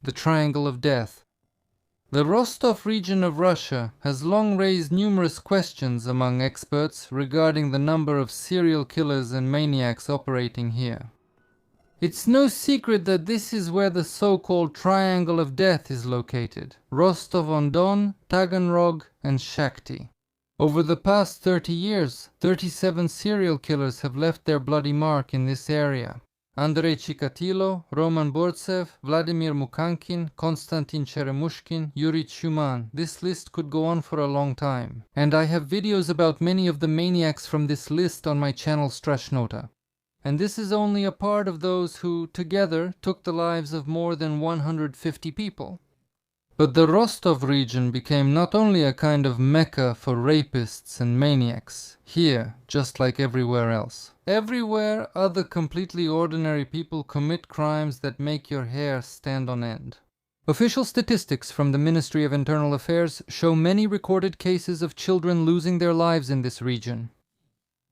the Triangle of Death. The Rostov region of Russia has long raised numerous questions among experts regarding the number of serial killers and maniacs operating here. It's no secret that this is where the so-called Triangle of Death is located: Rostov-on-Don, Taganrog, and Shakhty. Over the past 30 years, 37 serial killers have left their bloody mark in this area. Andrei Chikatilo, Roman Bortsev, Vladimir Mukankin, Konstantin Cheremushkin, Yuri Chuman. This list could go on for a long time. And I have videos about many of the maniacs from this list on my channel Strashnota. And this is only a part of those who, together, took the lives of more than 150 people. But the Rostov region became not only a kind of mecca for rapists and maniacs, here, just like everywhere else. Everywhere, other completely ordinary people commit crimes that make your hair stand on end. Official statistics from the Ministry of Internal Affairs show many recorded cases of children losing their lives in this region,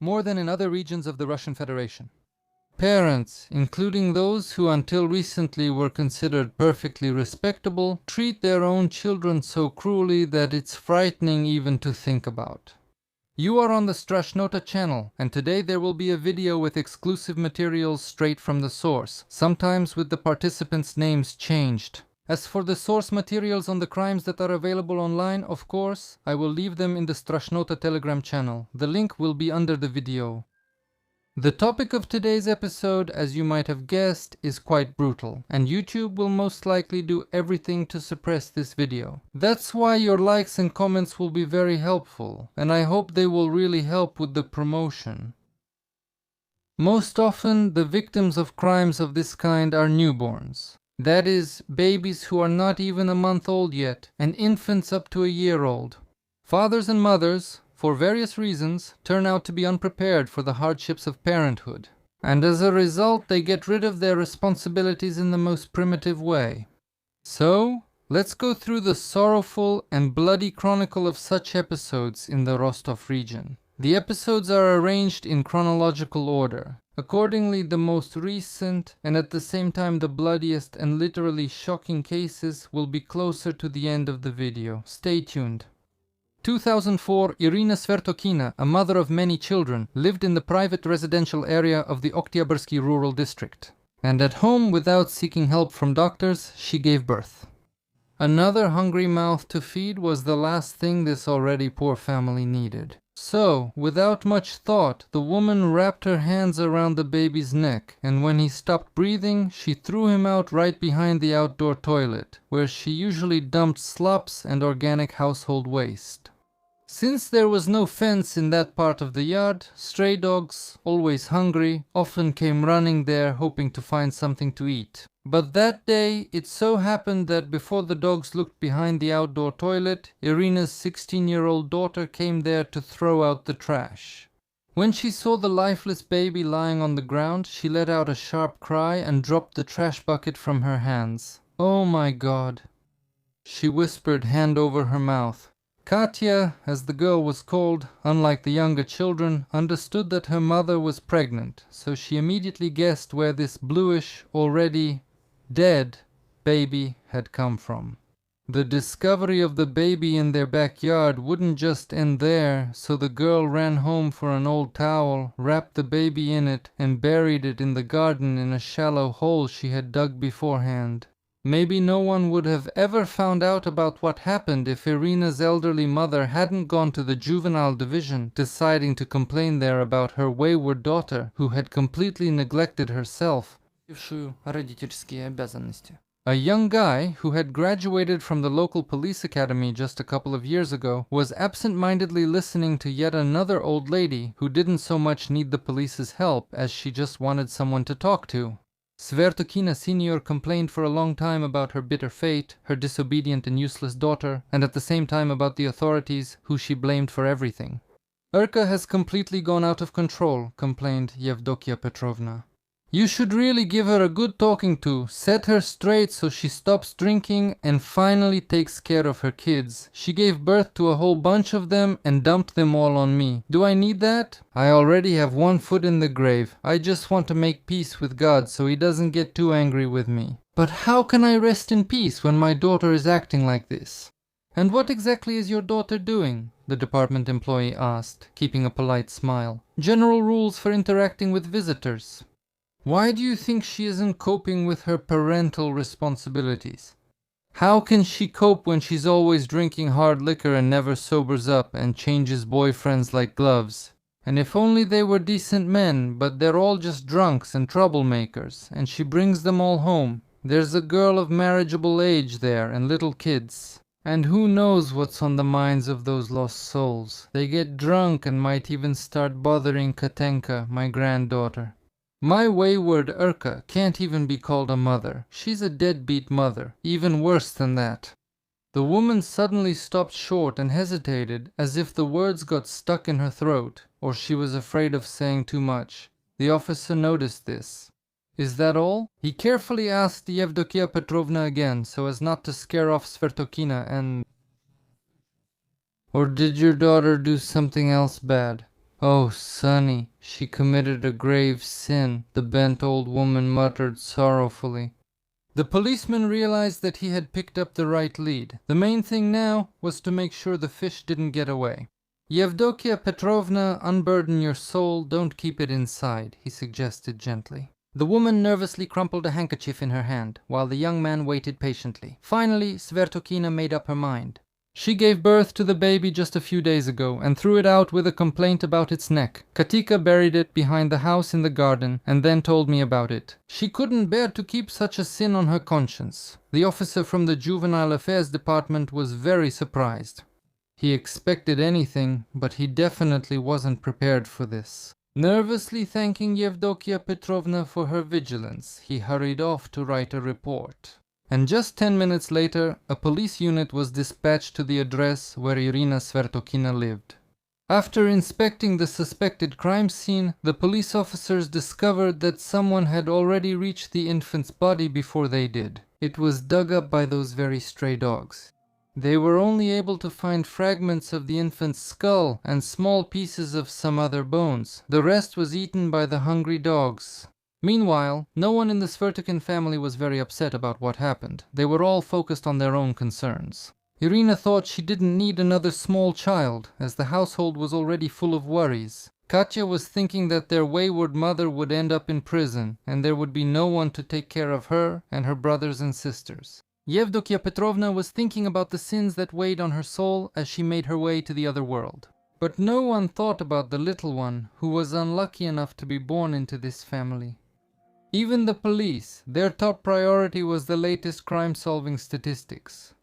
more than in other regions of the Russian Federation. Parents, including those who until recently were considered perfectly respectable, treat their own children so cruelly that it's frightening even to think about. You are on the Strashnota channel, and today there will be a video with exclusive materials straight from the source, sometimes with the participants' names changed. As for the source materials on the crimes that are available online, of course, I will leave them in the Strashnota Telegram channel. The link will be under the video. The topic of today's episode, as you might have guessed, is quite brutal, and YouTube will most likely do everything to suppress this video. That's why your likes and comments will be very helpful, and I hope they will really help with the promotion. Most often, the victims of crimes of this kind are newborns. That is, babies who are not even a month old yet, and infants up to a year old. Fathers and mothers, for various reasons, turn out to be unprepared for the hardships of parenthood, and as a result they get rid of their responsibilities in the most primitive way. So, let's go through the sorrowful and bloody chronicle of such episodes in the Rostov region. The episodes are arranged in chronological order. Accordingly, the most recent and at the same time the bloodiest and literally shocking cases will be closer to the end of the video. Stay tuned. 2004, Irina Svertokina, a mother of many children, lived in the private residential area of the Oktyabrski rural district. And at home, without seeking help from doctors, she gave birth. Another hungry mouth to feed was the last thing this already poor family needed. So, without much thought, the woman wrapped her hands around the baby's neck, and when he stopped breathing, she threw him out right behind the outdoor toilet, where she usually dumped slops and organic household waste. Since there was no fence in that part of the yard, stray dogs, always hungry, often came running there hoping to find something to eat. But that day, it so happened that before the dogs looked behind the outdoor toilet, Irina's 16-year-old daughter came there to throw out the trash. When she saw the lifeless baby lying on the ground, she let out a sharp cry and dropped the trash bucket from her hands. "Oh my God," she whispered, hand over her mouth. Katya, as the girl was called, unlike the younger children, understood that her mother was pregnant, so she immediately guessed where this bluish, already dead baby had come from. The discovery of the baby in their backyard wouldn't just end there, so the girl ran home for an old towel, wrapped the baby in it, and buried it in the garden in a shallow hole she had dug beforehand. Maybe no one would have ever found out about what happened if Irina's elderly mother hadn't gone to the juvenile division, deciding to complain there about her wayward daughter, who had completely neglected herself. A young guy who had graduated from the local police academy just a couple of years ago was absent-mindedly listening to yet another old lady who didn't so much need the police's help as she just wanted someone to talk to. Svertokina Senior complained for a long time about her bitter fate, her disobedient and useless daughter, and at the same time about the authorities, who she blamed for everything. "Irka has completely gone out of control," complained Yevdokia Petrovna. "You should really give her a good talking to, set her straight so she stops drinking and finally takes care of her kids. She gave birth to a whole bunch of them and dumped them all on me. Do I need that? I already have one foot in the grave. I just want to make peace with God so he doesn't get too angry with me. But how can I rest in peace when my daughter is acting like this? And what exactly is your daughter doing? The department employee asked, keeping a polite smile. General rules for interacting with visitors. Why do you think she isn't coping with her parental responsibilities? How can she cope when she's always drinking hard liquor and never sobers up and changes boyfriends like gloves? And if only they were decent men, but they're all just drunks and troublemakers, and she brings them all home. There's a girl of marriageable age there and little kids. And who knows what's on the minds of those lost souls? They get drunk and might even start bothering Katenka, my granddaughter. My wayward Urka can't even be called a mother. She's a deadbeat mother, even worse than that. The woman suddenly stopped short and hesitated, as if the words got stuck in her throat, or she was afraid of saying too much. The officer noticed this. Is that all? He carefully asked Yevdokia Petrovna again, so as not to scare off Svertokina and... Or did your daughter do something else bad? Oh, Sonny, she committed a grave sin, the bent old woman muttered sorrowfully. The policeman realized that he had picked up the right lead. The main thing now was to make sure the fish didn't get away. Yevdokia Petrovna, unburden your soul, don't keep it inside, he suggested gently. The woman nervously crumpled a handkerchief in her hand, while the young man waited patiently. Finally, Svertokina made up her mind. She gave birth to the baby just a few days ago and threw it out with a complaint about its neck. Katika buried it behind the house in the garden and then told me about it. She couldn't bear to keep such a sin on her conscience. The officer from the Juvenile Affairs Department was very surprised. He expected anything, but he definitely wasn't prepared for this. Nervously thanking Yevdokia Petrovna for her vigilance, he hurried off to write a report. And just 10 minutes later, a police unit was dispatched to the address where Irina Svertokina lived. After inspecting the suspected crime scene, the police officers discovered that someone had already reached the infant's body before they did. It was dug up by those very stray dogs. They were only able to find fragments of the infant's skull and small pieces of some other bones. The rest was eaten by the hungry dogs. Meanwhile, no one in the Svertokin family was very upset about what happened. They were all focused on their own concerns. Irina thought she didn't need another small child, as the household was already full of worries. Katya was thinking that their wayward mother would end up in prison, and there would be no one to take care of her and her brothers and sisters. Yevdokia Petrovna was thinking about the sins that weighed on her soul as she made her way to the other world. But no one thought about the little one who was unlucky enough to be born into this family. Even the police, their top priority was the latest crime-solving statistics.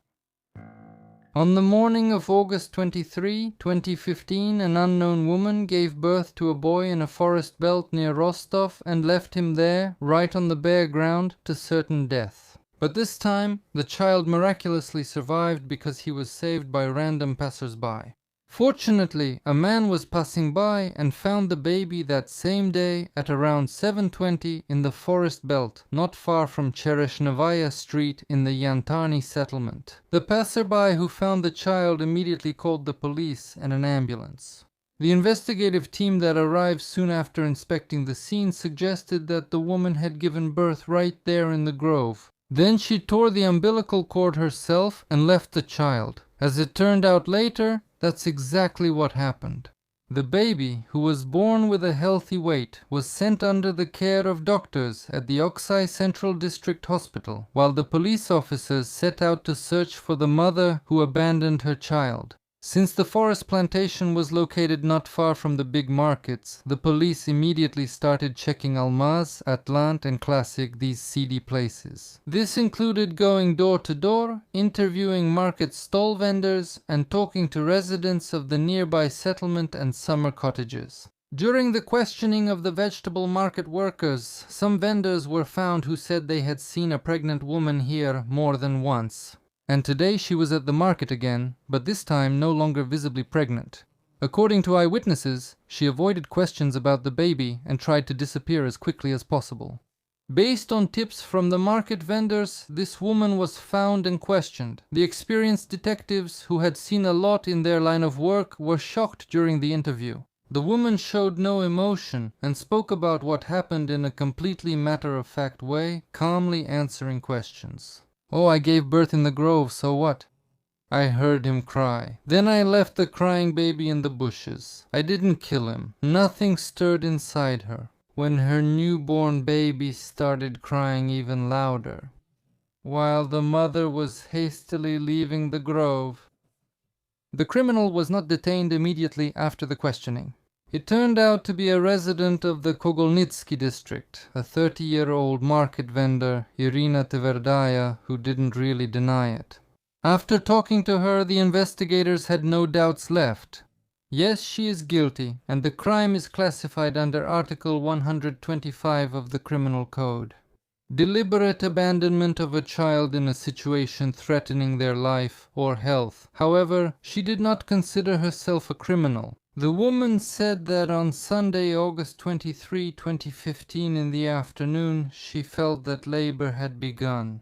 On the morning of August 23, 2015, an unknown woman gave birth to a boy in a forest belt near Rostov and left him there, right on the bare ground, to certain death. But this time, the child miraculously survived because he was saved by random passers-by. Fortunately, a man was passing by and found the baby that same day at around 7:20 in the forest belt, not far from Chereshnevaya Street in the Yantani settlement. The passerby who found the child immediately called the police and an ambulance. The investigative team that arrived soon after inspecting the scene suggested that the woman had given birth right there in the grove. Then she tore the umbilical cord herself and left the child. As it turned out later, that's exactly what happened. The baby, who was born with a healthy weight, was sent under the care of doctors at the Oksai Central District Hospital, while the police officers set out to search for the mother who abandoned her child. Since the forest plantation was located not far from the big markets, the police immediately started checking Almaz, Atlant and Classic, these seedy places. This included going door to door, interviewing market stall vendors, and talking to residents of the nearby settlement and summer cottages. During the questioning of the vegetable market workers, some vendors were found who said they had seen a pregnant woman here more than once. And today she was at the market again, but this time no longer visibly pregnant. According to eyewitnesses, she avoided questions about the baby and tried to disappear as quickly as possible. Based on tips from the market vendors, this woman was found and questioned. The experienced detectives, who had seen a lot in their line of work, were shocked during the interview. The woman showed no emotion and spoke about what happened in a completely matter-of-fact way, calmly answering questions. "Oh, I gave birth in the grove, so what?" I heard him cry. "Then I left the crying baby in the bushes. I didn't kill him." Nothing stirred inside her when her newborn baby started crying even louder, while the mother was hastily leaving the grove. The criminal was not detained immediately after the questioning. It turned out to be a resident of the Kogolnitsky district, a 30-year-old market vendor, Irina Tverdaya, who didn't really deny it. After talking to her, the investigators had no doubts left. Yes, she is guilty, and the crime is classified under Article 125 of the Criminal Code. Deliberate abandonment of a child in a situation threatening their life or health. However, she did not consider herself a criminal. The woman said that on Sunday, August 23, 2015 in the afternoon, she felt that labor had begun.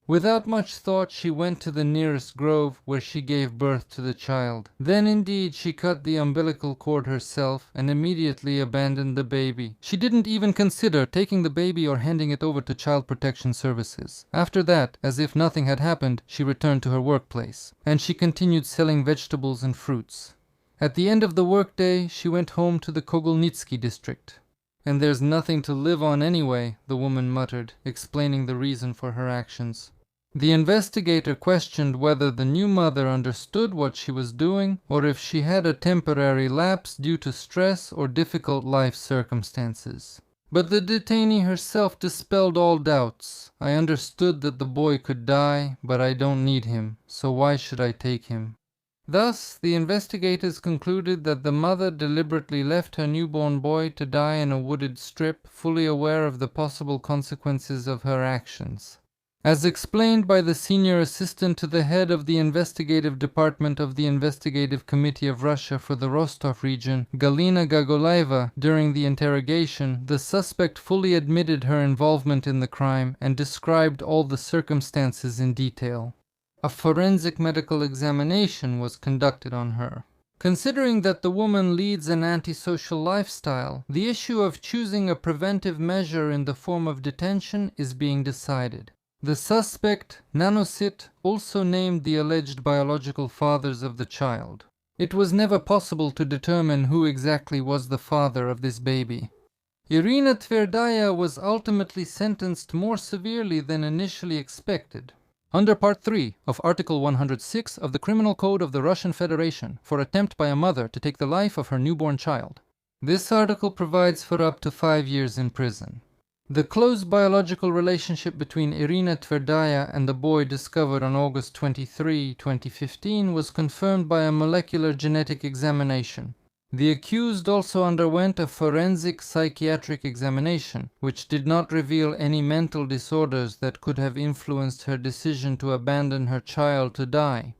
Without much thought, she went to the nearest grove where she gave birth to the child. Then indeed she cut the umbilical cord herself and immediately abandoned the baby. She didn't even consider taking the baby or handing it over to Child Protection Services. After that, as if nothing had happened, she returned to her workplace, and she continued selling vegetables and fruits. At the end of the workday, she went home to the Kogolnitsky district. "And there's nothing to live on anyway," the woman muttered, explaining the reason for her actions. The investigator questioned whether the new mother understood what she was doing, or if she had a temporary lapse due to stress or difficult life circumstances. But the detainee herself dispelled all doubts. "I understood that the boy could die, but I don't need him, so why should I take him?" Thus, the investigators concluded that the mother deliberately left her newborn boy to die in a wooded strip, fully aware of the possible consequences of her actions. As explained by the senior assistant to the head of the investigative department of the Investigative Committee of Russia for the Rostov region, Galina Gagolaeva, during the interrogation, the suspect fully admitted her involvement in the crime and described all the circumstances in detail. A forensic medical examination was conducted on her. Considering that the woman leads an antisocial lifestyle, the issue of choosing a preventive measure in the form of detention is being decided. The suspect, Nanosit, also named the alleged biological fathers of the child. It was never possible to determine who exactly was the father of this baby. Irina Tverdaya was ultimately sentenced more severely than initially expected. Under Part 3 of Article 106 of the Criminal Code of the Russian Federation for attempt by a mother to take the life of her newborn child. This article provides for up to 5 years in prison. The close biological relationship between Irina Tverdaya and the boy discovered on August 23, 2015 was confirmed by a molecular genetic examination. The accused also underwent a forensic psychiatric examination, which did not reveal any mental disorders that could have influenced her decision to abandon her child to die.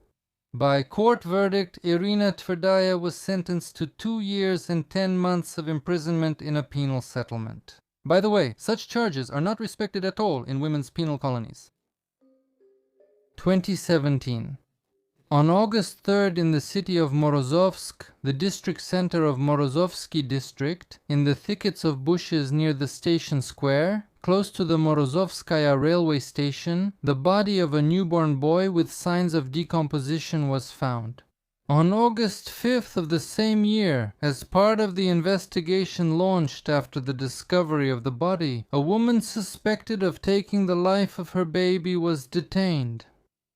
By court verdict, Irina Tverdaya was sentenced to 2 years and 10 months of imprisonment in a penal settlement. By the way, such charges are not respected at all in women's penal colonies. 2017. On August 3rd in the city of Morozovsk, the district center of Morozovsky district, in the thickets of bushes near the station square, close to the Morozovskaya railway station, the body of a newborn boy with signs of decomposition was found. On August 5th of the same year, as part of the investigation launched after the discovery of the body, a woman suspected of taking the life of her baby was detained.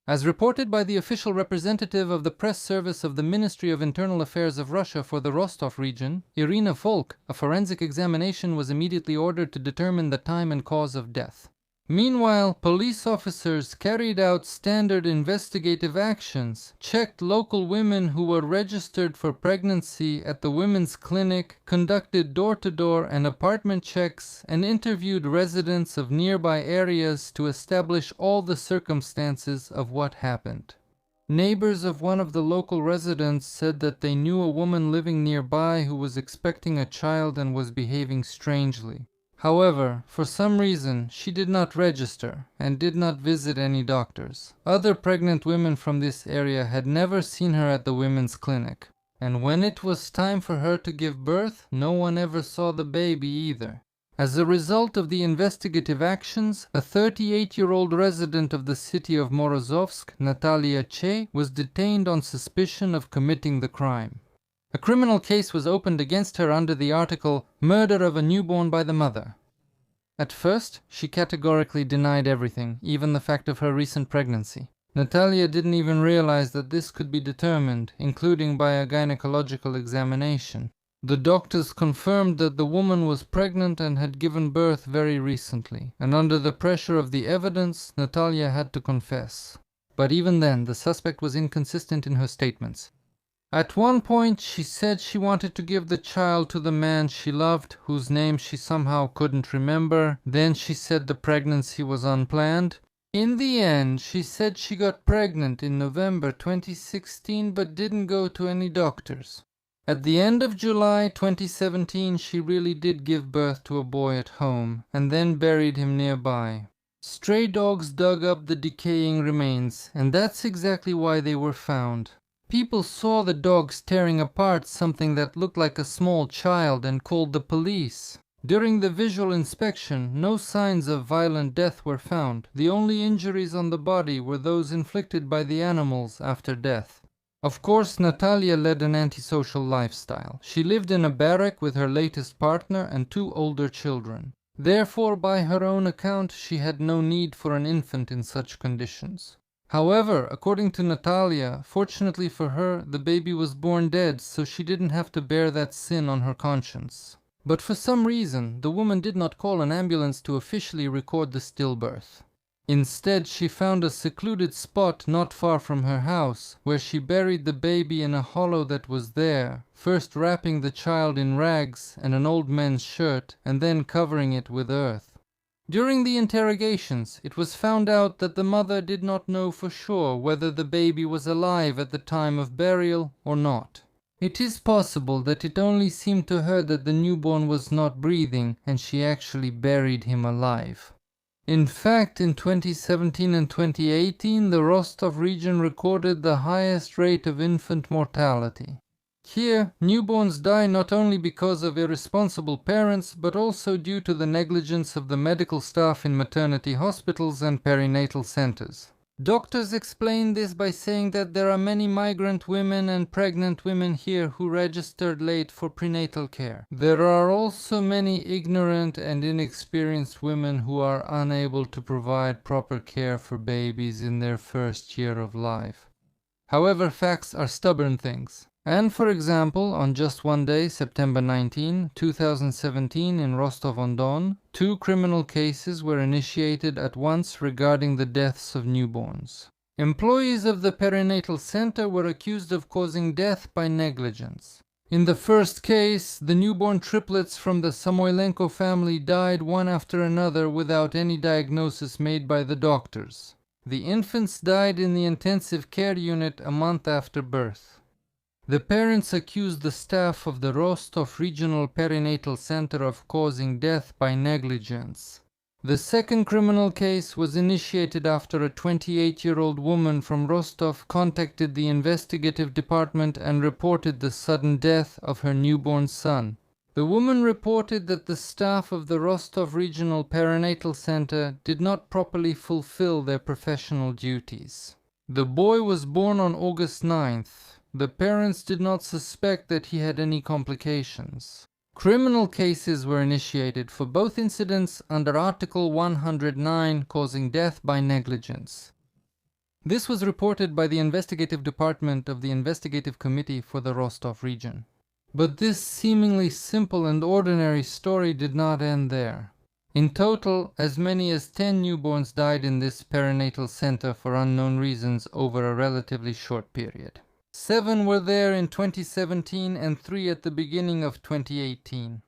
As reported by the official representative of the press service of the Ministry of Internal Affairs of Russia for the Rostov region, Irina Volk, a forensic examination was immediately ordered to determine the time and cause of death. Meanwhile, police officers carried out standard investigative actions, checked local women who were registered for pregnancy at the women's clinic, conducted door-to-door and apartment checks, and interviewed residents of nearby areas to establish all the circumstances of what happened. Neighbors of one of the local residents said that they knew a woman living nearby who was expecting a child and was behaving strangely. However, for some reason, she did not register and did not visit any doctors. Other pregnant women from this area had never seen her at the women's clinic. and when it was time for her to give birth, no one ever saw the baby either. As a result of the investigative actions, a 38-year-old resident of the city of Morozovsk, Natalia Che, was detained on suspicion of committing the crime. A criminal case was opened against her under the article "Murder of a Newborn by the Mother." At first, she categorically denied everything, even the fact of her recent pregnancy. Natalia didn't even realize that this could be determined, including by a gynecological examination. The doctors confirmed that the woman was pregnant and had given birth very recently, and under the pressure of the evidence, Natalia had to confess. But even then, the suspect was inconsistent in her statements. At one point, she said she wanted to give the child to the man she loved, whose name she somehow couldn't remember. Then she said the pregnancy was unplanned. In the end, she said she got pregnant in November 2016 but didn't go to any doctors. At the end of July 2017, she really did give birth to a boy at home, and then buried him nearby. Stray dogs dug up the decaying remains, and that's exactly why they were found. People saw the dogs tearing apart something that looked like a small child and called the police. During the visual inspection, no signs of violent death were found. The only injuries on the body were those inflicted by the animals after death. Of course, Natalia led an antisocial lifestyle. She lived in a barrack with her latest partner and 2 older children. Therefore, by her own account, she had no need for an infant in such conditions. However, according to Natalia, fortunately for her, the baby was born dead, so she didn't have to bear that sin on her conscience. But for some reason, the woman did not call an ambulance to officially record the stillbirth. Instead, she found a secluded spot not far from her house, where she buried the baby in a hollow that was there, first wrapping the child in rags and an old man's shirt, and then covering it with earth. During the interrogations, it was found out that the mother did not know for sure whether the baby was alive at the time of burial or not. It is possible that it only seemed to her that the newborn was not breathing, and she actually buried him alive. In fact, in 2017 and 2018, the Rostov region recorded the highest rate of infant mortality. Here, newborns die not only because of irresponsible parents, but also due to the negligence of the medical staff in maternity hospitals and perinatal centers. Doctors explain this by saying that there are many migrant women and pregnant women here who registered late for prenatal care. There are also many ignorant and inexperienced women who are unable to provide proper care for babies in their first year of life. However, facts are stubborn things. And for example, on just one day, September 19, 2017 in Rostov-on-Don, 2 criminal cases were initiated at once regarding the deaths of newborns. Employees of the perinatal center were accused of causing death by negligence. In the first case, the newborn triplets from the Samoilenko family died one after another without any diagnosis made by the doctors. The infants died in the intensive care unit a month after birth. The parents accused the staff of the Rostov Regional Perinatal Center of causing death by negligence. The second criminal case was initiated after a 28-year-old woman from Rostov contacted the investigative department and reported the sudden death of her newborn son. The woman reported that the staff of the Rostov Regional Perinatal Center did not properly fulfill their professional duties. The boy was born on August 9th. The parents did not suspect that he had any complications. Criminal cases were initiated for both incidents under Article 109, causing death by negligence. This was reported by the investigative department of the Investigative Committee for the Rostov region. But this seemingly simple and ordinary story did not end there. In total, as many as 10 newborns died in this perinatal center for unknown reasons over a relatively short period. 7 were there in 2017 and 3 at the beginning of 2018.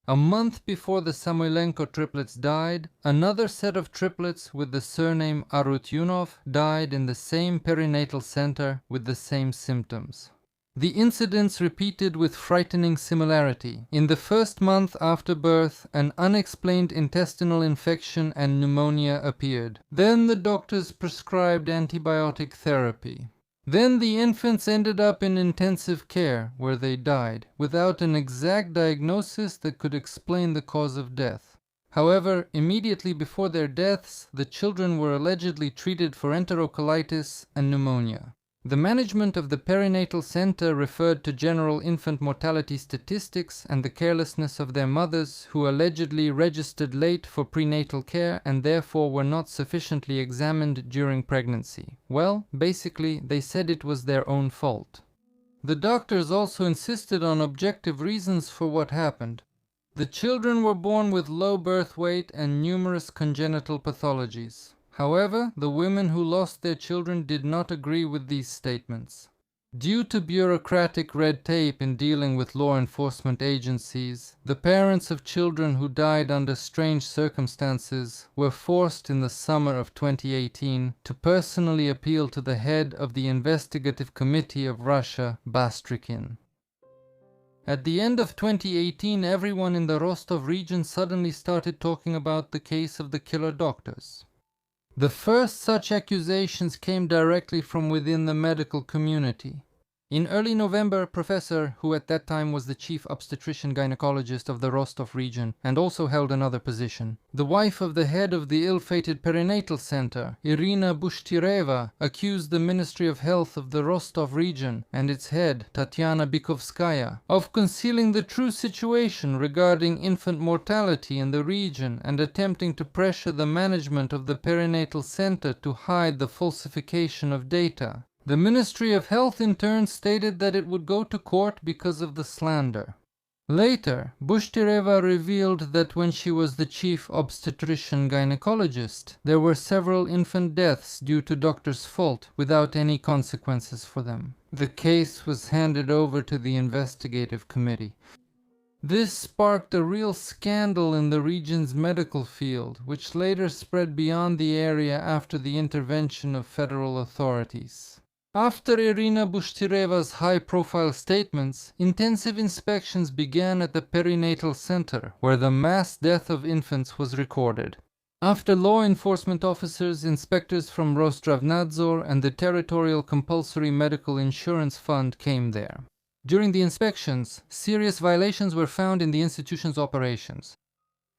A month before the Samoilenko triplets died, another set of triplets with the surname Arutyunov died in the same perinatal center with the same symptoms. The incidents repeated with frightening similarity. In the first month after birth, an unexplained intestinal infection and pneumonia appeared. Then the doctors prescribed antibiotic therapy. Then the infants ended up in intensive care, where they died, without an exact diagnosis that could explain the cause of death. However, immediately before their deaths, the children were allegedly treated for enterocolitis and pneumonia. The management of the perinatal center referred to general infant mortality statistics and the carelessness of their mothers, who allegedly registered late for prenatal care and therefore were not sufficiently examined during pregnancy. Well, basically, they said it was their own fault. The doctors also insisted on objective reasons for what happened. The children were born with low birth weight and numerous congenital pathologies. However, the women who lost their children did not agree with these statements. Due to bureaucratic red tape in dealing with law enforcement agencies, the parents of children who died under strange circumstances were forced in the summer of 2018 to personally appeal to the head of the Investigative Committee of Russia, Svertokina. At the end of 2018, everyone in the Rostov region suddenly started talking about the case of the killer doctors. The first such accusations came directly from within the medical community. In early November, a professor, who at that time was the chief obstetrician-gynecologist of the Rostov region and also held another position, the wife of the head of the ill-fated perinatal center, Irina, accused the Ministry of Health of the Rostov region and its head, Tatyana Bykovskaya, of concealing the true situation regarding infant mortality in the region and attempting to pressure the management of the perinatal center to hide the falsification of data. The Ministry of Health in turn stated that it would go to court because of the slander. Later, Bushtireva revealed that when she was the chief obstetrician-gynecologist, there were several infant deaths due to doctors' fault without any consequences for them. The case was handed over to the investigative committee. This sparked a real scandal in the region's medical field, which later spread beyond the area after the intervention of federal authorities. After Irina Bushtireva's high-profile statements, intensive inspections began at the perinatal center, where the mass death of infants was recorded. After law enforcement officers, inspectors from Rostov-on-Don and the Territorial Compulsory Medical Insurance Fund came there. During the inspections, serious violations were found in the institution's operations.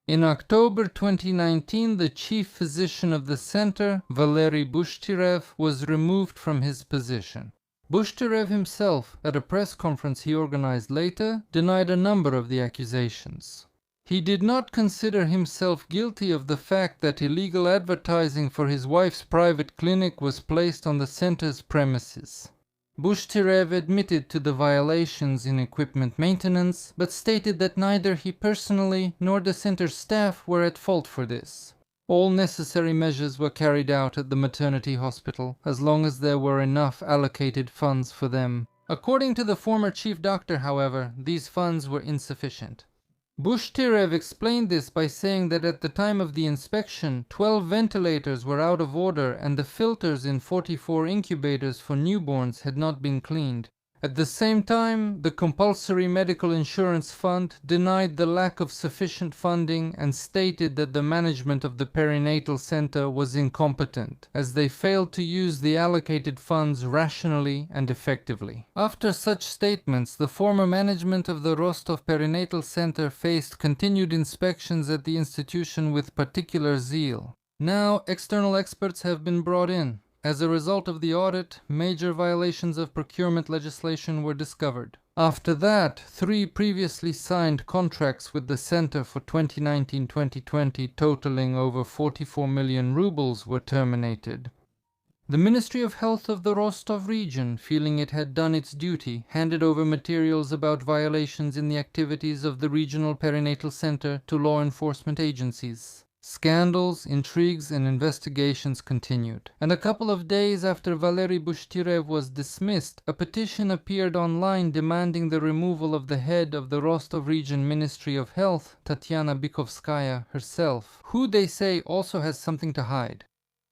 In October 2019, the chief physician of the center, Valery Bushtirev, was removed from his position. Bushtirev himself, at a press conference he organized later, denied a number of the accusations. He did not consider himself guilty of the fact that illegal advertising for his wife's private clinic was placed on the center's premises. Bushtirev admitted to the violations in equipment maintenance, but stated that neither he personally nor the center's staff were at fault for this. All necessary measures were carried out at the maternity hospital, as long as there were enough allocated funds for them. According to the former chief doctor, however, these funds were insufficient. Bushtirev explained this by saying that at the time of the inspection, 12 ventilators were out of order and the filters in 44 incubators for newborns had not been cleaned. At the same time, the Compulsory Medical Insurance Fund denied the lack of sufficient funding and stated that the management of the perinatal center was incompetent, as they failed to use the allocated funds rationally and effectively. After such statements, the former management of the Rostov Perinatal Center faced continued inspections at the institution with particular zeal. Now, external experts have been brought in. As a result of the audit, major violations of procurement legislation were discovered. After that, 3 previously signed contracts with the center for 2019-2020 totaling over 44 million rubles were terminated. The Ministry of Health of the Rostov region, feeling it had done its duty, handed over materials about violations in the activities of the regional perinatal center to law enforcement agencies. Scandals, intrigues, and investigations continued. And a couple of days after Valery Bushtirev was dismissed, a petition appeared online demanding the removal of the head of the Rostov Region Ministry of Health, Tatyana Bykovskaya herself, who they say also has something to hide.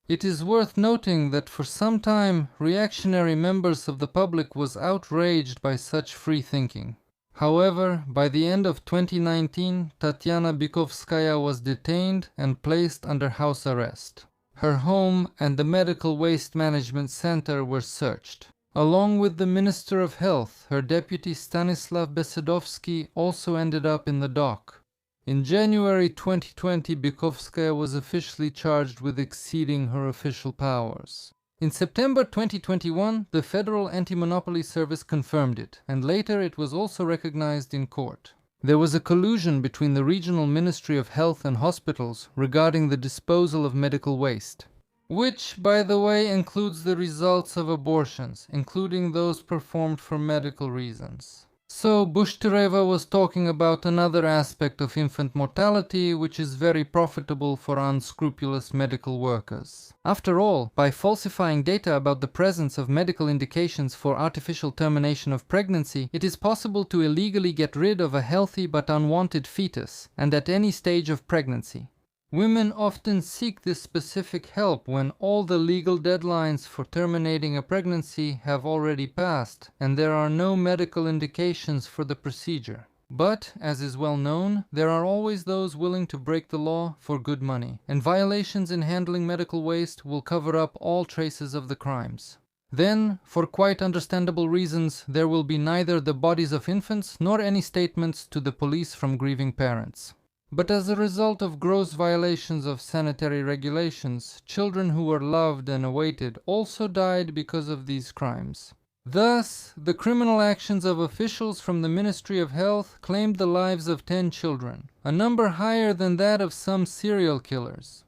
It is worth noting that for some time, reactionary members of the public was outraged by such free thinking. However, by the end of 2019, Tatyana Bykovskaya was detained and placed under house arrest. Her home and the Medical Waste Management Center were searched. Along with the Minister of Health, her deputy Stanislav Besedovsky also ended up in the dock. In January 2020, Bykovskaya was officially charged with exceeding her official powers. In September 2021, the Federal Anti-Monopoly Service confirmed it, and later it was also recognized in court. There was a collusion between the Regional Ministry of Health and hospitals regarding the disposal of medical waste, which, by the way, includes the results of abortions, including those performed for medical reasons. So Bushtereva was talking about another aspect of infant mortality which is very profitable for unscrupulous medical workers. After all, by falsifying data about the presence of medical indications for artificial termination of pregnancy, it is possible to illegally get rid of a healthy but unwanted fetus, and at any stage of pregnancy. Women often seek this specific help when all the legal deadlines for terminating a pregnancy have already passed and there are no medical indications for the procedure. But, as is well known, there are always those willing to break the law for good money, and violations in handling medical waste will cover up all traces of the crimes. Then, for quite understandable reasons, there will be neither the bodies of infants nor any statements to the police from grieving parents. But as a result of gross violations of sanitary regulations, children who were loved and awaited also died because of these crimes. Thus, the criminal actions of officials from the Ministry of Health claimed the lives of 10 children, a number higher than that of some serial killers.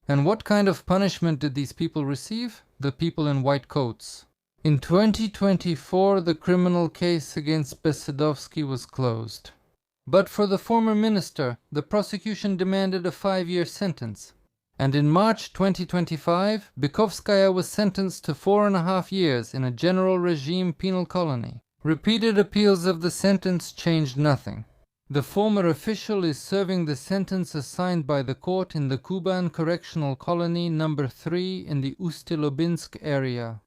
And what kind of punishment did these people receive? The people in white coats. In 2024, the criminal case against Besedovsky was closed. But for the former minister, the prosecution demanded a 5-year sentence. And in March 2025, Bykovskaya was sentenced to 4.5 years in a general regime penal colony. Repeated appeals of the sentence changed nothing. The former official is serving the sentence assigned by the court in the Kuban Correctional Colony No. 3 in the Ust-Lubinsk area.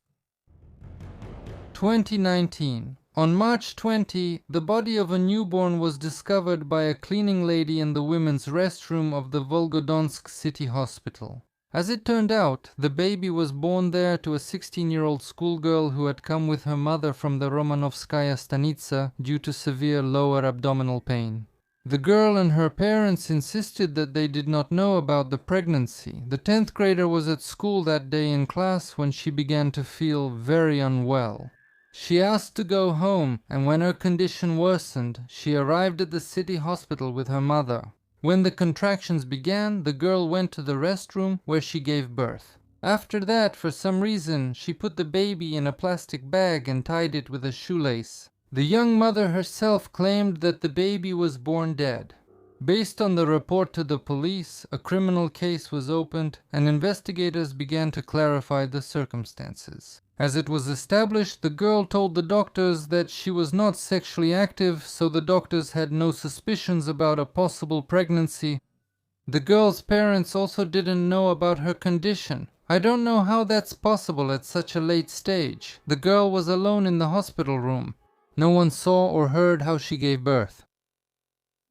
2019. On March 20, the body of a newborn was discovered by a cleaning lady in the women's restroom of the Volgodonsk City Hospital. As it turned out, the baby was born there to a 16-year-old schoolgirl who had come with her mother from the Romanovskaya Stanitsa due to severe lower abdominal pain. The girl and her parents insisted that they did not know about the pregnancy. The 10th grader was at school that day in class when she began to feel very unwell. She asked to go home, and when her condition worsened, she arrived at the city hospital with her mother. When the contractions began, the girl went to the restroom where she gave birth. After that, for some reason, she put the baby in a plastic bag and tied it with a shoelace. The young mother herself claimed that the baby was born dead. Based on the report to the police, a criminal case was opened and investigators began to clarify the circumstances. As it was established, the girl told the doctors that she was not sexually active, so the doctors had no suspicions about a possible pregnancy. The girl's parents also didn't know about her condition. I don't know how that's possible at such a late stage. The girl was alone in the hospital room. No one saw or heard how she gave birth.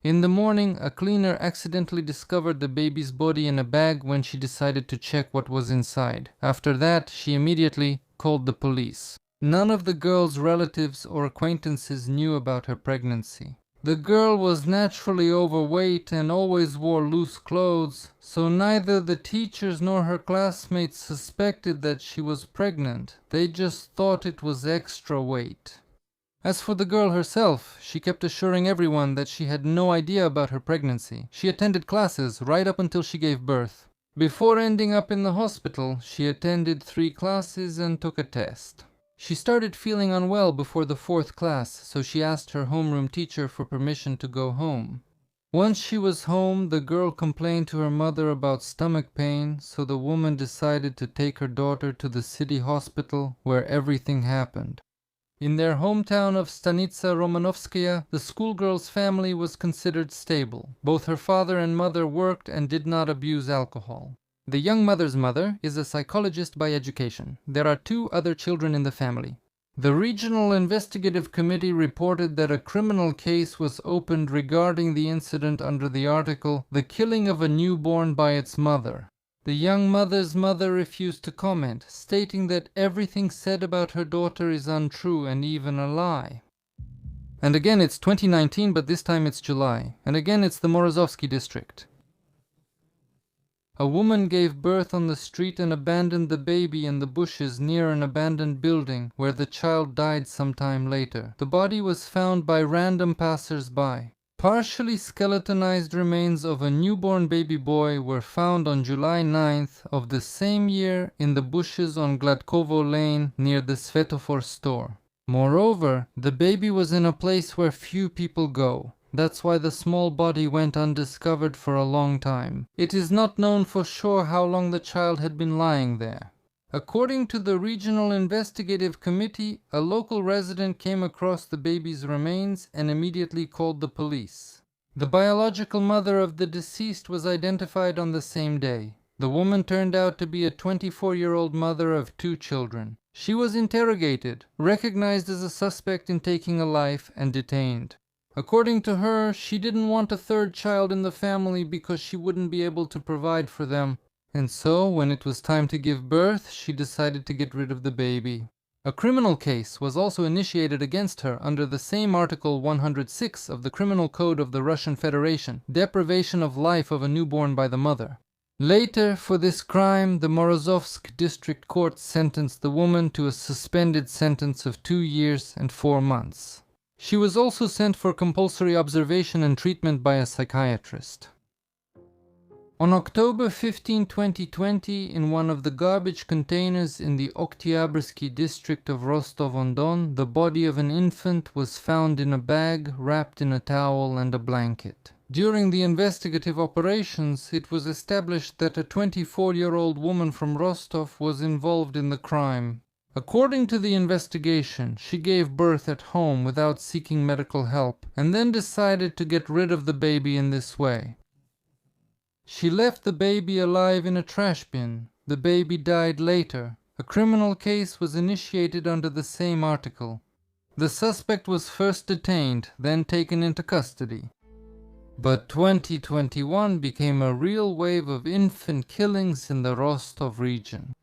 In the morning, a cleaner accidentally discovered the baby's body in a bag when she decided to check what was inside. After that, she immediately called the police. None of the girl's relatives or acquaintances knew about her pregnancy. The girl was naturally overweight and always wore loose clothes, so neither the teachers nor her classmates suspected that she was pregnant. They just thought it was extra weight. As for the girl herself, she kept assuring everyone that she had no idea about her pregnancy. She attended classes right up until she gave birth. Before ending up in the hospital, she attended 3 classes and took a test. She started feeling unwell before the 4th class, so she asked her homeroom teacher for permission to go home. Once she was home, the girl complained to her mother about stomach pain, so the woman decided to take her daughter to the city hospital where everything happened. In their hometown of Stanitsa Romanovskaya, the schoolgirl's family was considered stable. Both her father and mother worked and did not abuse alcohol. The young mother's mother is a psychologist by education. There are 2 other children in the family. The Regional Investigative Committee reported that a criminal case was opened regarding the incident under the article "The Killing of a Newborn by Its Mother." The young mother's mother refused to comment, stating that everything said about her daughter is untrue and even a lie. And again it's 2019, but this time it's July. And again it's the Morozovsky district. A woman gave birth on the street and abandoned the baby in the bushes near an abandoned building where the child died sometime later. The body was found by random passers-by. Partially skeletonized remains of a newborn baby boy were found on July 9th of the same year in the bushes on Gladkovo Lane near the Svetofor store. Moreover, the baby was in a place where few people go. That's why the small body went undiscovered for a long time. It is not known for sure how long the child had been lying there. According to the Regional Investigative Committee, a local resident came across the baby's remains and immediately called the police. The biological mother of the deceased was identified on the same day. The woman turned out to be a 24-year-old mother of 2 children. She was interrogated, recognized as a suspect in taking a life, and detained. According to her, she didn't want a 3rd child in the family because she wouldn't be able to provide for them. And so, when it was time to give birth, she decided to get rid of the baby. A criminal case was also initiated against her under the same Article 106 of the Criminal Code of the Russian Federation, deprivation of life of a newborn by the mother. Later, for this crime, the Morozovsk District Court sentenced the woman to a suspended sentence of 2 years and 4 months. She was also sent for compulsory observation and treatment by a psychiatrist. On October 15, 2020, in one of the garbage containers in the Oktyabrski district of Rostov-on-Don, the body of an infant was found in a bag wrapped in a towel and a blanket. During the investigative operations, it was established that a 24-year-old woman from Rostov was involved in the crime. According to the investigation, she gave birth at home without seeking medical help, and then decided to get rid of the baby in this way. She left the baby alive in a trash bin. The baby died later. A criminal case was initiated under the same article. The suspect was first detained, then taken into custody. But 2021 became a real wave of infant killings in the Rostov region.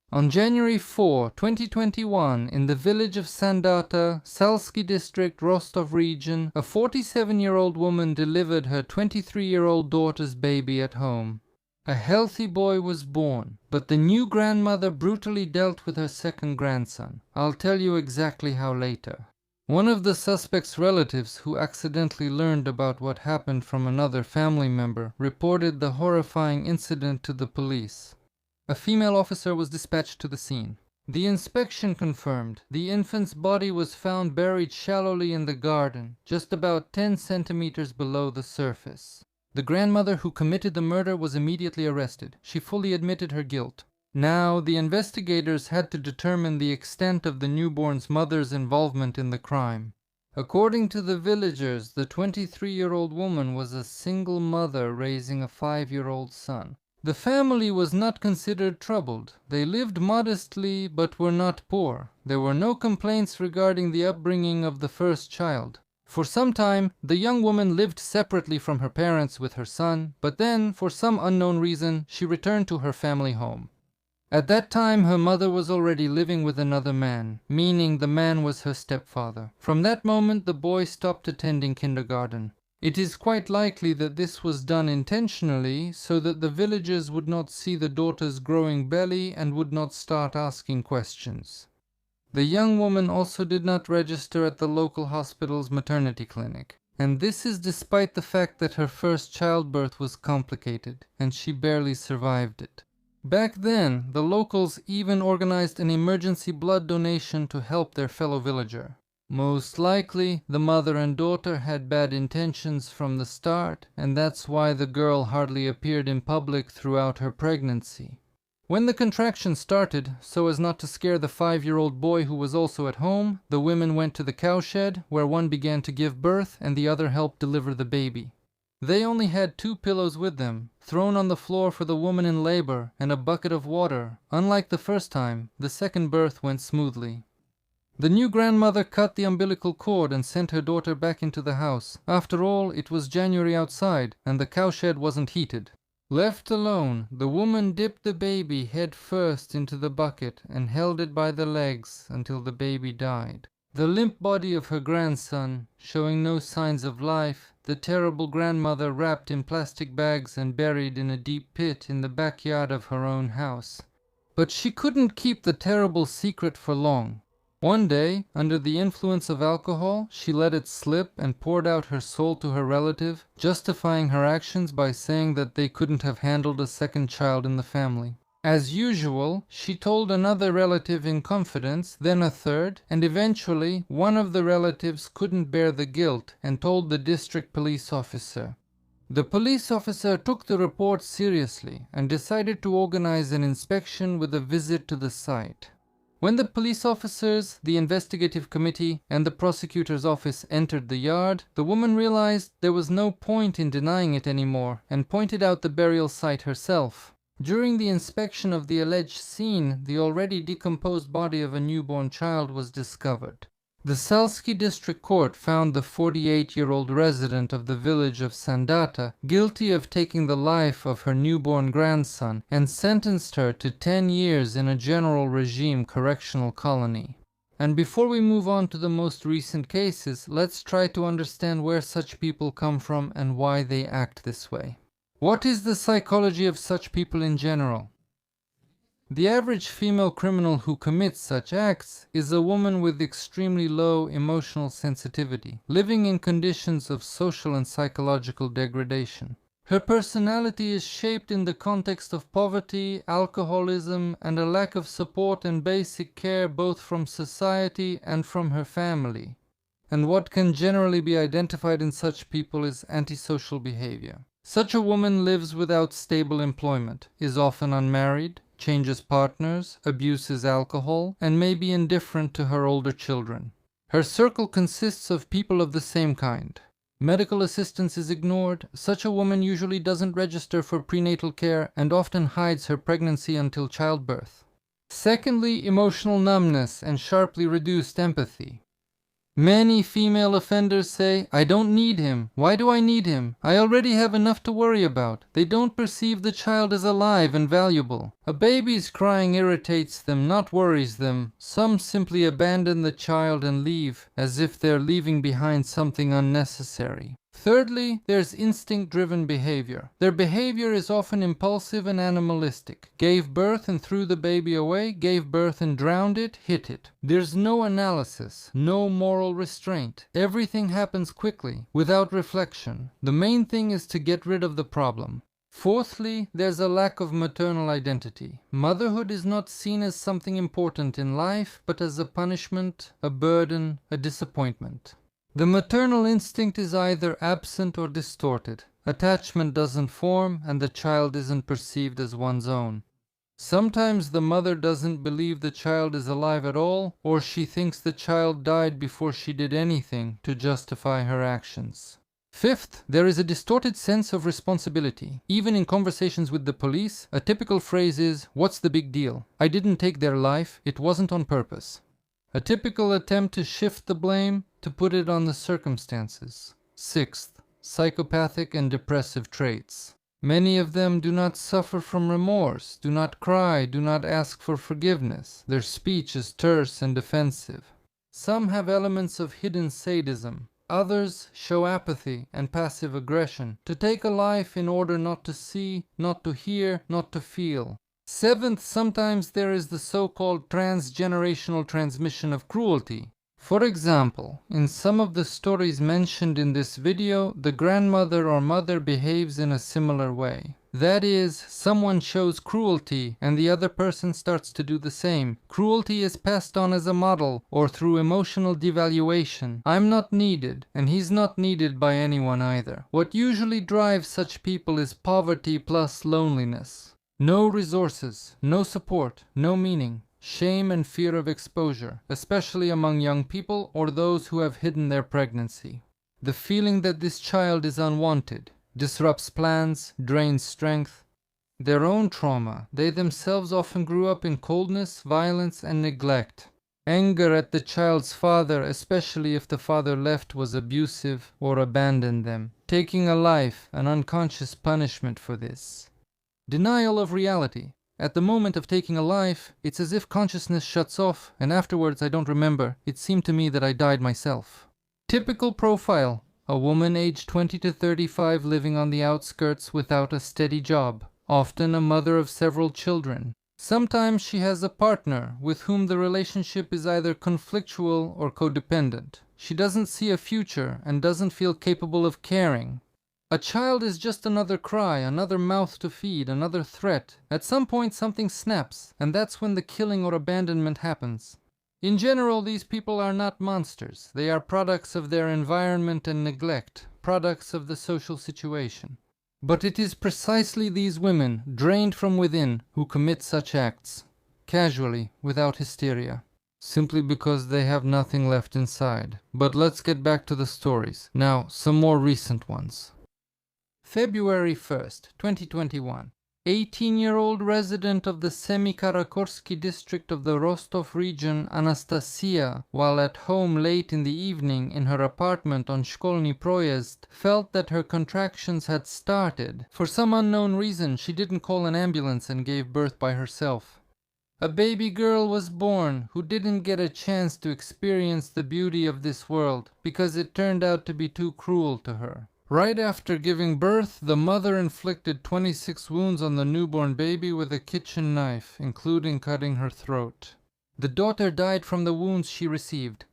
On January 4, 2021, in the village of Sandata, Salsky district, Rostov region, a 47-year-old woman delivered her 23-year-old daughter's baby at home. A healthy boy was born, but the new grandmother brutally dealt with her second grandson. I'll tell you exactly how later. One of the suspect's relatives, who accidentally learned about what happened from another family member, reported the horrifying incident to the police. A female officer was dispatched to the scene. The inspection confirmed the infant's body was found buried shallowly in the garden, just about 10 centimeters below the surface. The grandmother who committed the murder was immediately arrested. She fully admitted her guilt. Now, the investigators had to determine the extent of the newborn's mother's involvement in the crime. According to the villagers, the 23-year-old woman was a single mother raising a 5-year-old son. The family was not considered troubled. They lived modestly but were not poor. There were no complaints regarding the upbringing of the first child. For some time, the young woman lived separately from her parents with her son, but then, for some unknown reason, she returned to her family home. At that time, her mother was already living with another man, meaning the man was her stepfather. From that moment, the boy stopped attending kindergarten. It is quite likely that this was done intentionally so that the villagers would not see the daughter's growing belly and would not start asking questions. The young woman also did not register at the local hospital's maternity clinic, and this is despite the fact that her first childbirth was complicated and she barely survived it. Back then, the locals even organized an emergency blood donation to help their fellow villager. Most likely, the mother and daughter had bad intentions from the start, and that's why the girl hardly appeared in public throughout her pregnancy. When the contractions started, so as not to scare the 5-year-old boy who was also at home, the women went to the cowshed, where one began to give birth and the other helped deliver the baby. They only had 2 pillows with them, thrown on the floor for the woman in labor, and a bucket of water. Unlike the first time, the second birth went smoothly. The new grandmother cut the umbilical cord and sent her daughter back into the house. After all, it was January outside, and the cowshed wasn't heated. Left alone, the woman dipped the baby head first into the bucket and held it by the legs until the baby died. The limp body of her grandson, showing no signs of life, the terrible grandmother wrapped in plastic bags and buried in a deep pit in the backyard of her own house. But she couldn't keep the terrible secret for long. One day, under the influence of alcohol, she let it slip and poured out her soul to her relative, justifying her actions by saying that they couldn't have handled a second child in the family. As usual, she told another relative in confidence, then a third, and eventually one of the relatives couldn't bear the guilt and told the district police officer. The police officer took the report seriously and decided to organize an inspection with a visit to the site. When the police officers, the investigative committee, and the prosecutor's office entered the yard, the woman realized there was no point in denying it anymore and pointed out the burial site herself. During the inspection of the alleged scene, the already decomposed body of a newborn child was discovered. The Salsky District Court found the 48-year-old resident of the village of Sandata guilty of taking the life of her newborn grandson and sentenced her to 10 years in a general regime correctional colony. And before we move on to the most recent cases, let's try to understand where such people come from and why they act this way. What is the psychology of such people in general? The average female criminal who commits such acts is a woman with extremely low emotional sensitivity, living in conditions of social and psychological degradation. Her personality is shaped in the context of poverty, alcoholism, and a lack of support and basic care both from society and from her family. And what can generally be identified in such people is antisocial behavior. Such a woman lives without stable employment, is often unmarried, changes partners, abuses alcohol, and may be indifferent to her older children. Her circle consists of people of the same kind. Medical assistance is ignored. Such a woman usually doesn't register for prenatal care and often hides her pregnancy until childbirth. Secondly, emotional numbness and sharply reduced empathy. Many female offenders say, "I don't need him. Why do I need him? I already have enough to worry about." They don't perceive the child as alive and valuable. A baby's crying irritates them, not worries them. Some simply abandon the child and leave, as if they're leaving behind something unnecessary. Thirdly, there's instinct-driven behavior. Their behavior is often impulsive and animalistic. Gave birth and threw the baby away, gave birth and drowned it, hit it. There's no analysis, no moral restraint. Everything happens quickly, without reflection. The main thing is to get rid of the problem. Fourthly, there's a lack of maternal identity. Motherhood is not seen as something important in life, but as a punishment, a burden, a disappointment. The maternal instinct is either absent or distorted. Attachment doesn't form, and the child isn't perceived as one's own. Sometimes the mother doesn't believe the child is alive at all, or she thinks the child died before she did anything to justify her actions. Fifth, there is a distorted sense of responsibility. Even in conversations with the police, a typical phrase is, "What's the big deal? I didn't take their life, it wasn't on purpose." A typical attempt to shift the blame, to put it on the circumstances. Sixth, psychopathic and depressive traits. Many of them do not suffer from remorse, do not cry, do not ask for forgiveness. Their speech is terse and defensive. Some have elements of hidden sadism. Others show apathy and passive aggression, to take a life in order not to see, not to hear, not to feel. Seventh, sometimes there is the so-called transgenerational transmission of cruelty. For example, in some of the stories mentioned in this video, the grandmother or mother behaves in a similar way. That is, someone shows cruelty and the other person starts to do the same. Cruelty is passed on as a model or through emotional devaluation. I'm not needed, and he's not needed by anyone either. What usually drives such people is poverty plus loneliness. No resources, no support, no meaning. Shame and fear of exposure, especially among young people or those who have hidden their pregnancy. The feeling that this child is unwanted disrupts plans, drains strength. Their own trauma, they themselves often grew up in coldness, violence, and neglect. Anger at the child's father, especially if the father left, was abusive or abandoned them. Taking a life, an unconscious punishment for this. Denial of reality. At the moment of taking a life, it's as if consciousness shuts off, and afterwards I don't remember. It seemed to me that I died myself. Typical profile. A woman aged 20 to 35 living on the outskirts without a steady job. Often a mother of several children. Sometimes she has a partner with whom the relationship is either conflictual or codependent. She doesn't see a future and doesn't feel capable of caring. A child is just another cry, another mouth to feed, another threat. At some point something snaps, and that's when the killing or abandonment happens. In general, these people are not monsters. They are products of their environment and neglect, products of the social situation. But it is precisely these women, drained from within, who commit such acts, casually, without hysteria, simply because they have nothing left inside. But let's get back to the stories. Now, some more recent ones. February 1st, 2021. 18-year-old resident of the Semikarakorsky district of the Rostov region, Anastasia, while at home late in the evening in her apartment on Shkolny Proyezd, felt that her contractions had started. For some unknown reason, she didn't call an ambulance and gave birth by herself. A baby girl was born who didn't get a chance to experience the beauty of this world because it turned out to be too cruel to her. Right after giving birth, the mother inflicted 26 wounds on the newborn baby with a kitchen knife, including cutting her throat. The daughter died from the wounds she received.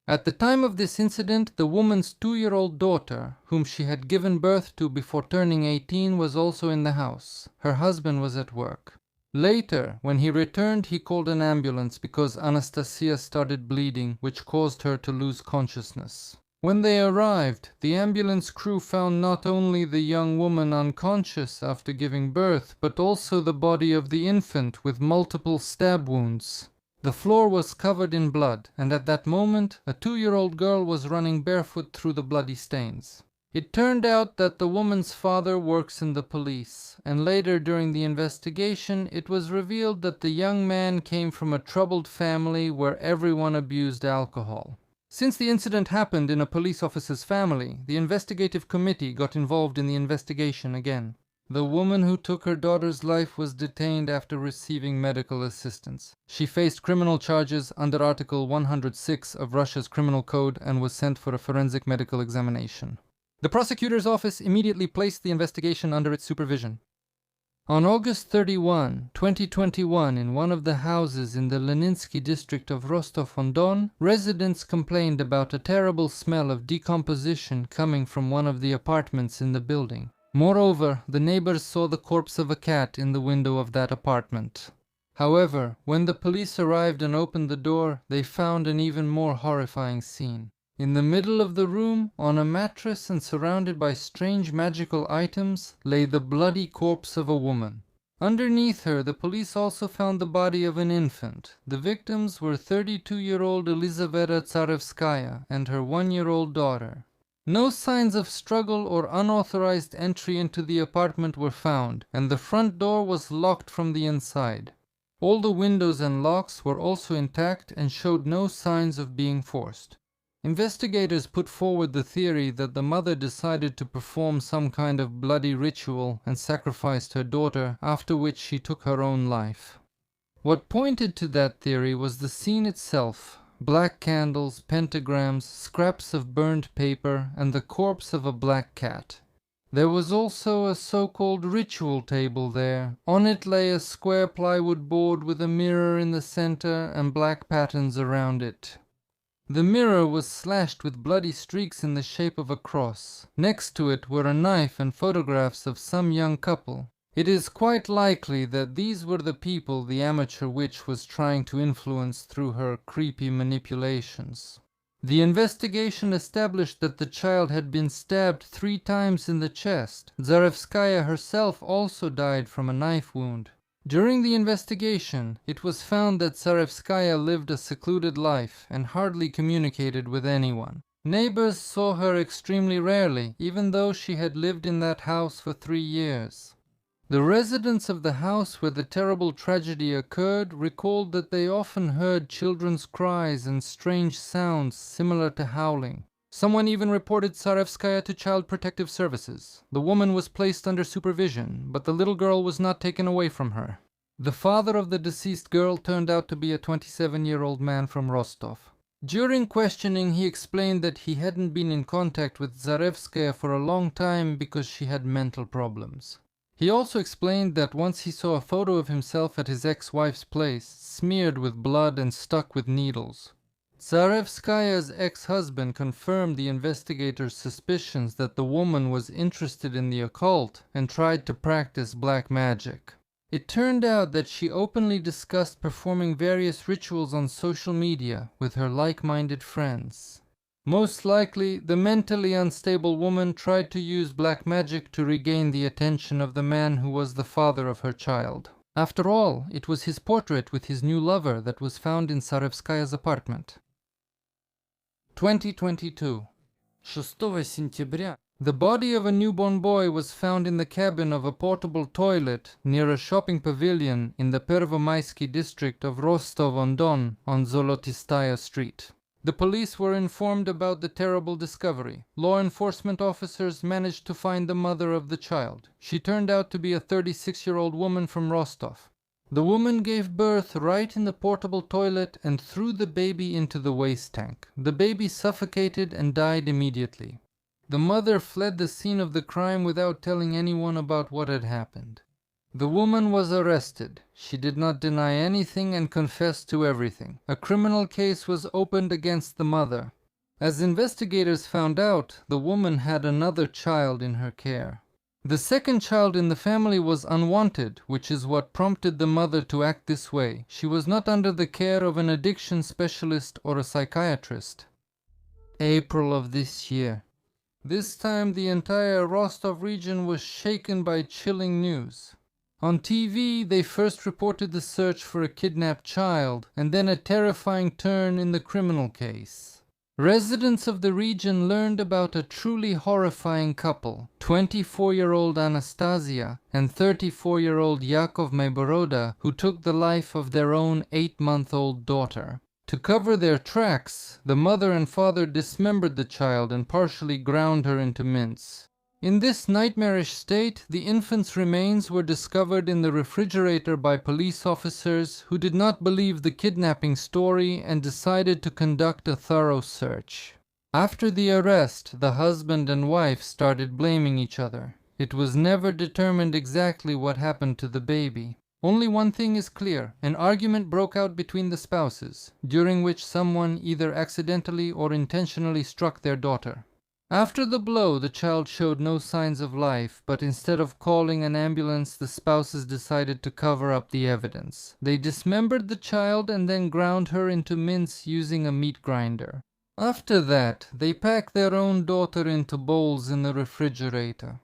At the time of this incident, the woman's 2-year-old daughter, whom she had given birth to before turning 18, was also in the house. Her husband was at work. Later, when he returned, he called an ambulance because Anastasia started bleeding, which caused her to lose consciousness. When they arrived, the ambulance crew found not only the young woman unconscious after giving birth, but also the body of the infant with multiple stab wounds. The floor was covered in blood, and at that moment, a 2-year-old girl was running barefoot through the bloody stains. It turned out that the woman's father works in the police, and later during the investigation, it was revealed that the young man came from a troubled family where everyone abused alcohol. Since the incident happened in a police officer's family, the investigative committee got involved in the investigation again. The woman who took her daughter's life was detained after receiving medical assistance. She faced criminal charges under Article 106 of Russia's Criminal Code and was sent for a forensic medical examination. The prosecutor's office immediately placed the investigation under its supervision. On August 31, 2021, in one of the houses in the Leninsky district of Rostov-on-Don, residents complained about a terrible smell of decomposition coming from one of the apartments in the building. Moreover, the neighbors saw the corpse of a cat in the window of that apartment. However, when the police arrived and opened the door, they found an even more horrifying scene. In the middle of the room, on a mattress and surrounded by strange magical items, lay the bloody corpse of a woman. Underneath her, the police also found the body of an infant. The victims were 32-year-old Elizaveta Tsarevskaya and her 1-year-old daughter. No signs of struggle or unauthorized entry into the apartment were found, and the front door was locked from the inside. All the windows and locks were also intact and showed no signs of being forced. Investigators put forward the theory that the mother decided to perform some kind of bloody ritual and sacrificed her daughter, after which she took her own life. What pointed to that theory was the scene itself: black candles, pentagrams, scraps of burned paper, and the corpse of a black cat. There was also a so-called ritual table there. On it lay a square plywood board with a mirror in the center and black patterns around it. The mirror was slashed with bloody streaks in the shape of a cross. Next to it were a knife and photographs of some young couple. It is quite likely that these were the people the amateur witch was trying to influence through her creepy manipulations. The investigation established that the child had been stabbed 3 times in the chest. Tsarevskaya herself also died from a knife wound. During the investigation, it was found that Tsarevskaya lived a secluded life and hardly communicated with anyone. Neighbors saw her extremely rarely, even though she had lived in that house for 3 years. The residents of the house where the terrible tragedy occurred recalled that they often heard children's cries and strange sounds similar to howling. Someone even reported Tsarevskaya to Child Protective Services. The woman was placed under supervision, but the little girl was not taken away from her. The father of the deceased girl turned out to be a 27-year-old man from Rostov. During questioning, he explained that he hadn't been in contact with Tsarevskaya for a long time because she had mental problems. He also explained that once he saw a photo of himself at his ex-wife's place, smeared with blood and stuck with needles. Tsarevskaya's ex-husband confirmed the investigators' suspicions that the woman was interested in the occult and tried to practice black magic. It turned out that she openly discussed performing various rituals on social media with her like-minded friends. Most likely, the mentally unstable woman tried to use black magic to regain the attention of the man who was the father of her child. After all, it was his portrait with his new lover that was found in Tsarevskaya's apartment. 2022. 6 сентября The body of a newborn boy was found in the cabin of a portable toilet near a shopping pavilion in the Pervomaisky district of Rostov-on-Don on Zolotistaya Street. The police were informed about the terrible discovery. Law enforcement officers managed to find the mother of the child. She turned out to be a 36-year-old woman from Rostov. The woman gave birth right in the portable toilet and threw the baby into the waste tank. The baby suffocated and died immediately. The mother fled the scene of the crime without telling anyone about what had happened. The woman was arrested. She did not deny anything and confessed to everything. A criminal case was opened against the mother. As investigators found out, the woman had another child in her care. The second child in the family was unwanted, which is what prompted the mother to act this way. She was not under the care of an addiction specialist or a psychiatrist. April of this year. This time the entire Rostov region was shaken by chilling news. On TV, they first reported the search for a kidnapped child, and then a terrifying turn in the criminal case. Residents of the region learned about a truly horrifying couple, 24-year-old Anastasia and 34-year-old Yakov Mayboroda, who took the life of their own 8-month-old daughter. To cover their tracks, the mother and father dismembered the child and partially ground her into mince. In this nightmarish state, the infant's remains were discovered in the refrigerator by police officers who did not believe the kidnapping story and decided to conduct a thorough search. After the arrest, the husband and wife started blaming each other. It was never determined exactly what happened to the baby. Only one thing is clear: an argument broke out between the spouses, during which someone either accidentally or intentionally struck their daughter. After the blow, the child showed no signs of life, but instead of calling an ambulance, the spouses decided to cover up the evidence. They dismembered the child and then ground her into mince using a meat grinder. After that, they packed their own daughter into bowls in the refrigerator.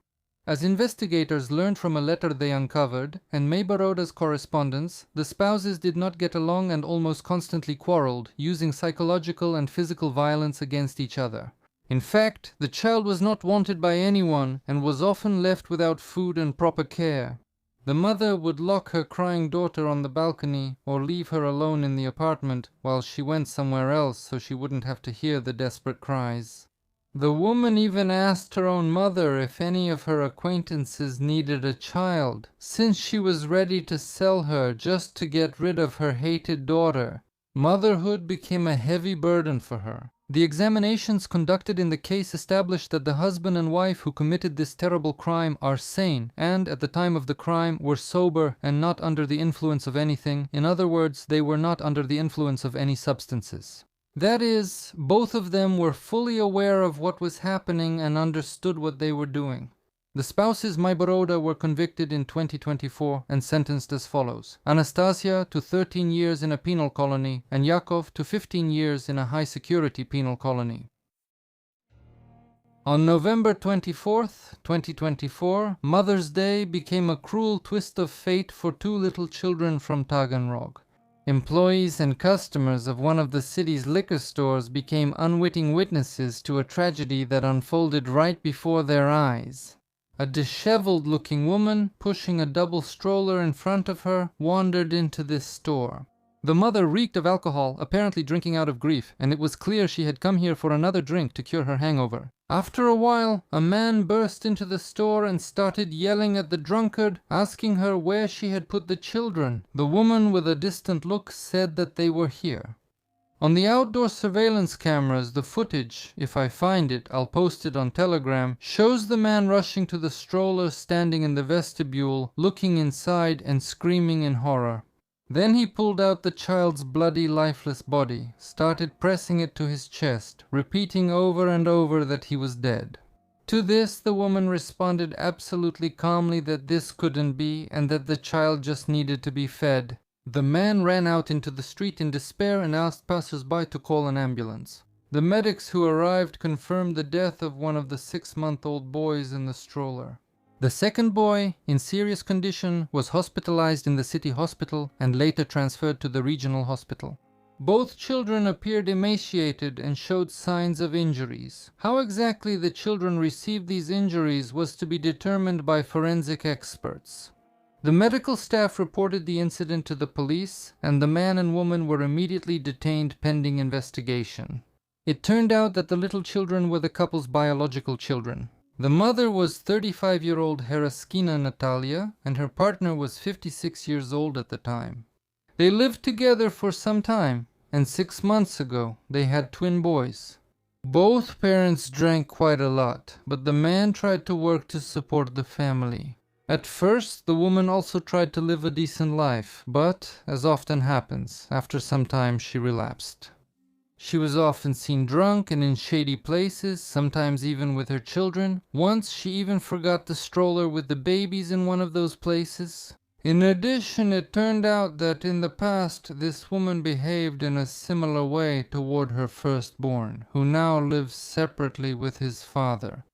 As investigators learned from a letter they uncovered, and Mayboroda's correspondence, the spouses did not get along and almost constantly quarreled, using psychological and physical violence against each other. In fact, the child was not wanted by anyone and was often left without food and proper care. The mother would lock her crying daughter on the balcony or leave her alone in the apartment while she went somewhere else so she wouldn't have to hear the desperate cries. The woman even asked her own mother if any of her acquaintances needed a child, since she was ready to sell her just to get rid of her hated daughter. Motherhood became a heavy burden for her. The examinations conducted in the case established that the husband and wife who committed this terrible crime are sane and, at the time of the crime, were sober and not under the influence of anything. In other words, they were not under the influence of any substances. That is, both of them were fully aware of what was happening and understood what they were doing. The spouses Mayboroda were convicted in 2024 and sentenced as follows: Anastasia to 13 years in a penal colony and Yakov to 15 years in a high-security penal colony. On November 24th, 2024, Mother's Day became a cruel twist of fate for two little children from Taganrog. Employees and customers of one of the city's liquor stores became unwitting witnesses to a tragedy that unfolded right before their eyes. A disheveled-looking woman, pushing a double stroller in front of her, wandered into this store. The mother reeked of alcohol, apparently drinking out of grief, and it was clear she had come here for another drink to cure her hangover. After a while, a man burst into the store and started yelling at the drunkard, asking her where she had put the children. The woman, with a distant look, said that they were here. On the outdoor surveillance cameras, the footage, if I find it, I'll post it on Telegram, shows the man rushing to the stroller, standing in the vestibule, looking inside and screaming in horror. Then he pulled out the child's bloody, lifeless body, started pressing it to his chest, repeating over and over that he was dead. To this, the woman responded absolutely calmly that this couldn't be and that the child just needed to be fed. The man ran out into the street in despair and asked passers-by to call an ambulance. The medics who arrived confirmed the death of one of the 6-month-old boys in the stroller. The second boy, in serious condition, was hospitalized in the city hospital and later transferred to the regional hospital. Both children appeared emaciated and showed signs of injuries. How exactly the children received these injuries was to be determined by forensic experts. The medical staff reported the incident to the police, and the man and woman were immediately detained pending investigation. It turned out that the little children were the couple's biological children. The mother was 35-year-old Svertokina Natalia, and her partner was 56 years old at the time. They lived together for some time, and 6 months ago they had twin boys. Both parents drank quite a lot, but the man tried to work to support the family. At first, the woman also tried to live a decent life, but, as often happens, after some time she relapsed. She was often seen drunk and in shady places, sometimes even with her children. Once she even forgot the stroller with the babies in one of those places. In addition, it turned out that in the past this woman behaved in a similar way toward her firstborn, who now lives separately with his father.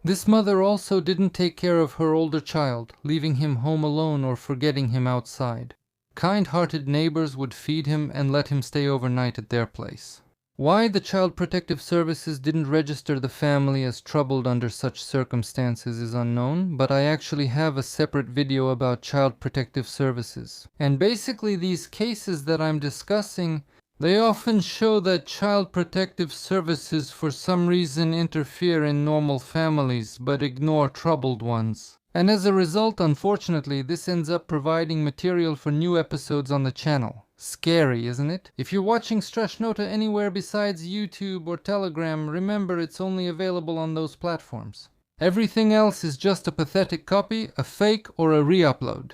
This mother also didn't take care of her older child, leaving him home alone or forgetting him outside. Kind-hearted neighbors would feed him and let him stay overnight at their place. Why the Child Protective Services didn't register the family as troubled under such circumstances is unknown, but I actually have a separate video about Child Protective Services. And basically these cases that I'm discussing, they often show that Child Protective Services for some reason interfere in normal families but ignore troubled ones. And as a result, unfortunately, this ends up providing material for new episodes on the channel. Scary, isn't it? If you're watching Strashnota anywhere besides YouTube or Telegram, remember it's only available on those platforms. Everything else is just a pathetic copy, a fake, or a re-upload.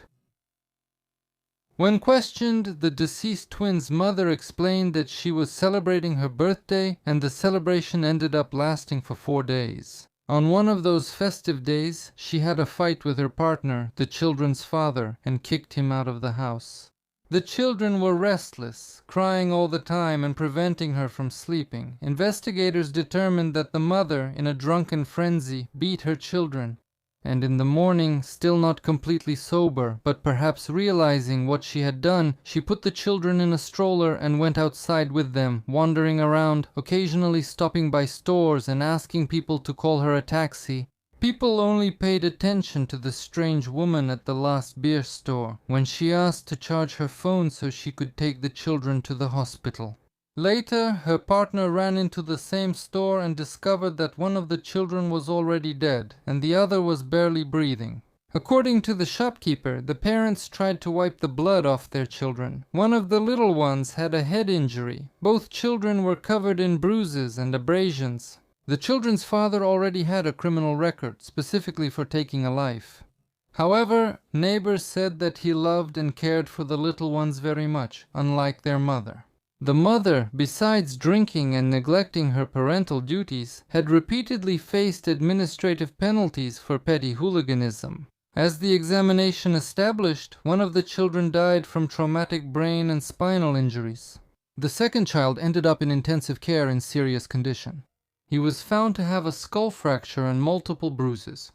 When questioned, the deceased twins' mother explained that she was celebrating her birthday and the celebration ended up lasting for 4 days. On one of those festive days, she had a fight with her partner, the children's father, and kicked him out of the house. The children were restless, crying all the time and preventing her from sleeping. Investigators determined that the mother, in a drunken frenzy, beat her children. And in the morning, still not completely sober, but perhaps realizing what she had done, she put the children in a stroller and went outside with them, wandering around, occasionally stopping by stores and asking people to call her a taxi. People only paid attention to the strange woman at the last beer store, when she asked to charge her phone so she could take the children to the hospital. Later, her partner ran into the same store and discovered that one of the children was already dead, and the other was barely breathing. According to the shopkeeper, the parents tried to wipe the blood off their children. One of the little ones had a head injury. Both children were covered in bruises and abrasions. The children's father already had a criminal record, specifically for taking a life. However, neighbors said that he loved and cared for the little ones very much, unlike their mother. The mother, besides drinking and neglecting her parental duties, had repeatedly faced administrative penalties for petty hooliganism. As the examination established, one of the children died from traumatic brain and spinal injuries. The second child ended up in intensive care in serious condition. He was found to have a skull fracture and multiple bruises.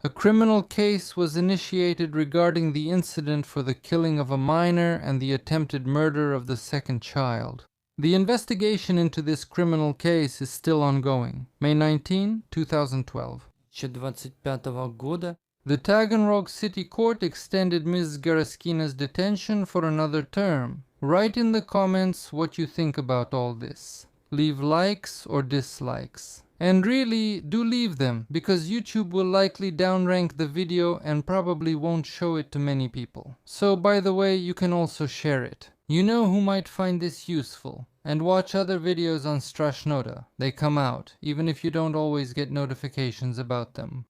A criminal case was initiated regarding the incident for the killing of a minor and the attempted murder of the second child. The investigation into this criminal case is still ongoing. May 19, 2012. 2025 года The Taganrog City Court extended Ms. Garaskina's detention for another term. Write in the comments what you think about all this. Leave likes or dislikes. And really, do leave them, because YouTube will likely downrank the video and probably won't show it to many people. So by the way, you can also share it. You know who might find this useful. And watch other videos on Strashnota. They come out, even if you don't always get notifications about them.